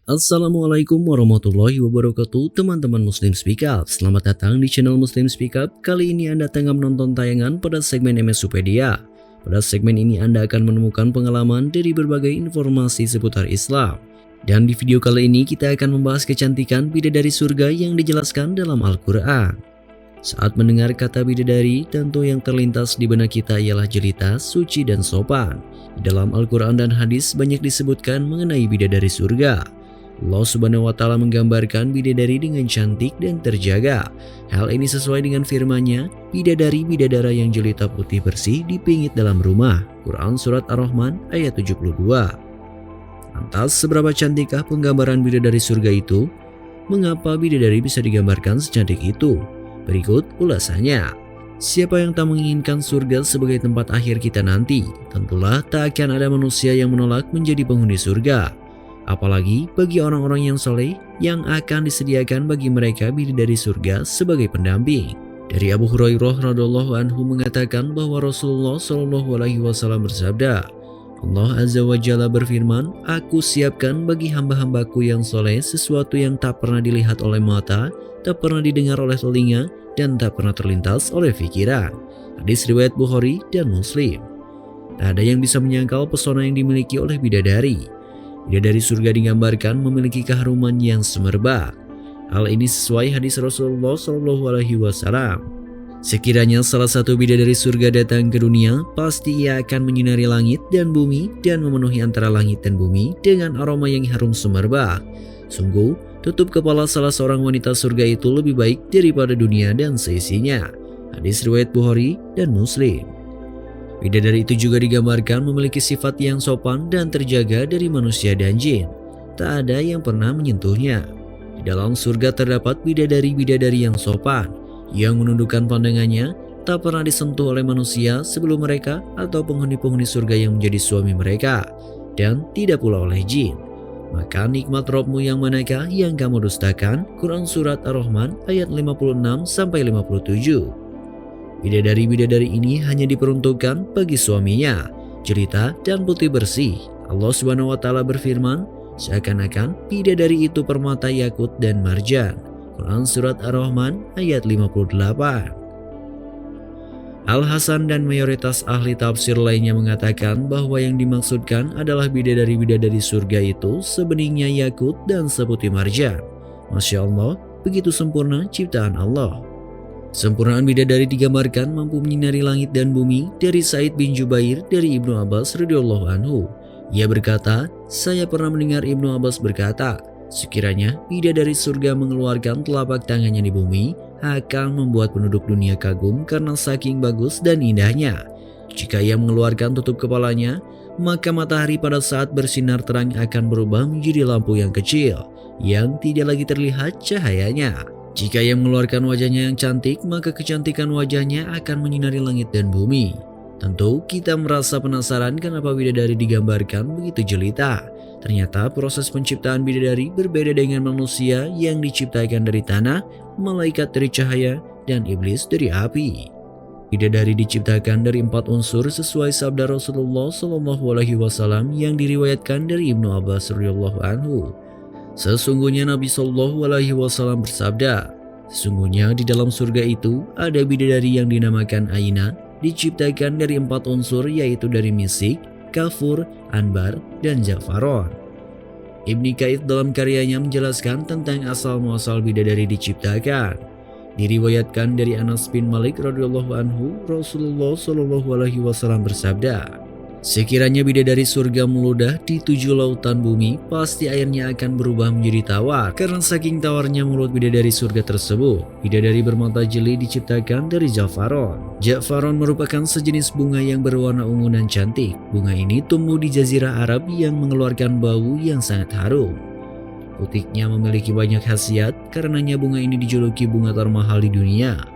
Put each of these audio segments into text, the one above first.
Assalamualaikum warahmatullahi wabarakatuh, teman-teman Muslim Speak Up. Selamat datang di channel Muslim Speak Up. Kali ini Anda tengah menonton tayangan pada segmen MSupedia. Pada segmen ini Anda akan menemukan pengalaman dari berbagai informasi seputar Islam. Dan di video kali ini kita akan membahas kecantikan bidadari surga yang dijelaskan dalam Al-Quran. Saat mendengar kata bidadari, tentu yang terlintas di benak kita ialah jelita, suci, dan sopan. Di dalam Al-Quran dan hadis banyak disebutkan mengenai bidadari surga. Allah Subhanahu wa Ta'ala menggambarkan bidadari dengan cantik dan terjaga. Hal ini sesuai dengan firman-Nya, bidadari-bidadara yang jelita putih bersih dipingit dalam rumah. Quran Surat Ar-Rahman ayat 72. Lantas, seberapa cantikkah penggambaran bidadari surga itu? Mengapa bidadari bisa digambarkan secantik itu? Berikut ulasannya. Siapa yang tak menginginkan surga sebagai tempat akhir kita nanti? Tentulah tak akan ada manusia yang menolak menjadi penghuni surga. Apalagi bagi orang-orang yang soleh yang akan disediakan bagi mereka bidadari surga sebagai pendamping. Dari Abu Hurairah radhiyallahu anhu mengatakan bahwa Rasulullah shallallahu alaihi wasallam bersabda, Allah Azza wa Jalla berfirman, Aku siapkan bagi hamba-hambaku yang soleh sesuatu yang tak pernah dilihat oleh mata, tak pernah didengar oleh telinga, dan tak pernah terlintas oleh pikiran. Hadis riwayat Bukhari dan Muslim. Tak ada yang bisa menyangkal pesona yang dimiliki oleh bidadari. Bidadari surga digambarkan memiliki keharuman yang semerbak. Hal ini sesuai hadis Rasulullah SAW. Sekiranya salah satu bidadari surga datang ke dunia, pasti ia akan menyinari langit dan bumi dan memenuhi antara langit dan bumi dengan aroma yang harum semerbak. Sungguh, tutup kepala salah seorang wanita surga itu lebih baik daripada dunia dan seisinya. Hadis riwayat Bukhari dan Muslim. Bidadari itu juga digambarkan memiliki sifat yang sopan dan terjaga dari manusia dan jin. Tak ada yang pernah menyentuhnya. Di dalam surga terdapat bidadari-bidadari yang sopan, yang menundukkan pandangannya, tak pernah disentuh oleh manusia sebelum mereka atau penghuni-penghuni surga yang menjadi suami mereka, dan tidak pula oleh jin. Maka nikmat Rabbmu yang manakah yang kamu dustakan? Quran Surat Ar-Rahman ayat 56-57. Bidadari-bidadari ini hanya diperuntukkan bagi suaminya, jelita dan putih bersih. Allah Subhanahu wa Ta'ala berfirman, seakan-akan bidadari itu permata yakut dan marjan. Quran Surat Ar-Rahman ayat 58. Al-Hasan dan mayoritas ahli tafsir lainnya mengatakan bahwa yang dimaksudkan adalah bidadari-bidadari surga itu sebeningnya yakut dan seputih marjan. Masya Allah, begitu sempurna ciptaan Allah. Sempurnaan bidadari digambarkan mampu menyinari langit dan bumi. Dari Sa'id bin Jubair dari Ibnu Abbas radhiyallahu anhu. Ia berkata, saya pernah mendengar Ibnu Abbas berkata, sekiranya bidadari surga mengeluarkan telapak tangannya di bumi, akan membuat penduduk dunia kagum karena saking bagus dan indahnya. Jika ia mengeluarkan tutup kepalanya, maka matahari pada saat bersinar terang akan berubah menjadi lampu yang kecil, yang tidak lagi terlihat cahayanya. Jika ia mengeluarkan wajahnya yang cantik, maka kecantikan wajahnya akan menyinari langit dan bumi. Tentu kita merasa penasaran kenapa bidadari digambarkan begitu jelita. Ternyata proses penciptaan bidadari berbeda dengan manusia yang diciptakan dari tanah, malaikat dari cahaya, dan iblis dari api. Bidadari diciptakan dari 4 unsur sesuai sabda Rasulullah SAW yang diriwayatkan dari Ibnu Abbas radhiyallahu anhu. Sesungguhnya Nabi Shallallahu Alaihi Wasallam bersabda, sesungguhnya di dalam surga itu ada bidadari yang dinamakan Aina, diciptakan dari 4 unsur yaitu dari misik, kafur, anbar, dan jafaron. Ibni Kaith dalam karyanya menjelaskan tentang asal-muasal bidadari diciptakan. Diriwayatkan dari Anas bin Malik radhiyallahu anhu, Rasulullah Shallallahu Alaihi Wasallam bersabda, sekiranya bidadari surga meludah di 7 lautan bumi, pasti airnya akan berubah menjadi tawar. Karena saking tawarnya mulut bidadari surga tersebut, bidadari bermata jeli diciptakan dari jafaron. Jafaron merupakan sejenis bunga yang berwarna ungu dan cantik. Bunga ini tumbuh di jazirah Arab yang mengeluarkan bau yang sangat harum. Putiknya memiliki banyak khasiat, karenanya bunga ini dijuluki bunga termahal di dunia.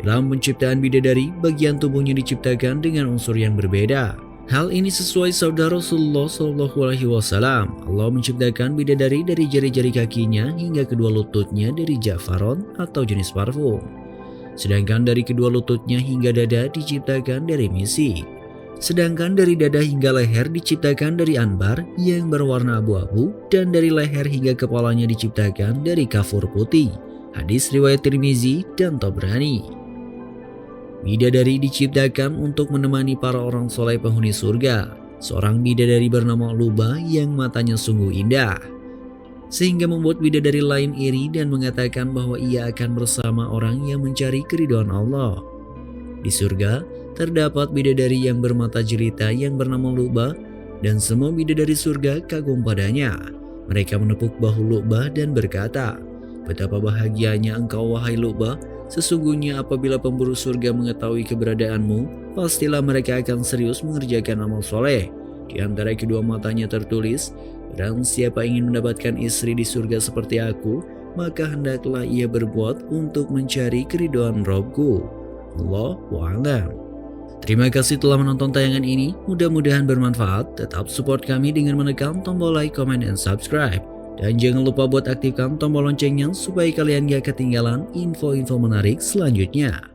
Dalam penciptaan bidadari, bagian tubuhnya diciptakan dengan unsur yang berbeda. Hal ini sesuai sabda Rasulullah SAW. Allah menciptakan bidadari dari jari-jari kakinya hingga kedua lututnya dari jafaron atau jenis parfum. Sedangkan dari kedua lututnya hingga dada diciptakan dari misik. Sedangkan dari dada hingga leher diciptakan dari anbar yang berwarna abu-abu dan dari leher hingga kepalanya diciptakan dari kafur putih. Hadis riwayat Tirmizi dan Tabrani. Bidadari diciptakan untuk menemani para orang soleh penghuni surga. Seorang bidadari bernama Lubah yang matanya sungguh indah, sehingga membuat bidadari lain iri dan mengatakan bahwa ia akan bersama orang yang mencari keridhaan Allah. Di surga terdapat bidadari yang bermata jelita yang bernama Lubah, dan semua bidadari surga kagum padanya. Mereka menepuk bahu Lubah dan berkata, "Betapa bahagianya engkau wahai Lubah, sesungguhnya apabila pemburu surga mengetahui keberadaanmu, pastilah mereka akan serius mengerjakan amal soleh." Di antara kedua matanya tertulis, "Dan siapa ingin mendapatkan istri di surga seperti aku, maka hendaklah ia berbuat untuk mencari keridhaan Robku." Allahu a'lam. Terima kasih telah menonton tayangan ini, mudah-mudahan bermanfaat. Tetap support kami dengan menekan tombol like, comment, dan subscribe. Dan jangan lupa buat aktifkan tombol loncengnya supaya kalian gak ketinggalan info-info menarik selanjutnya.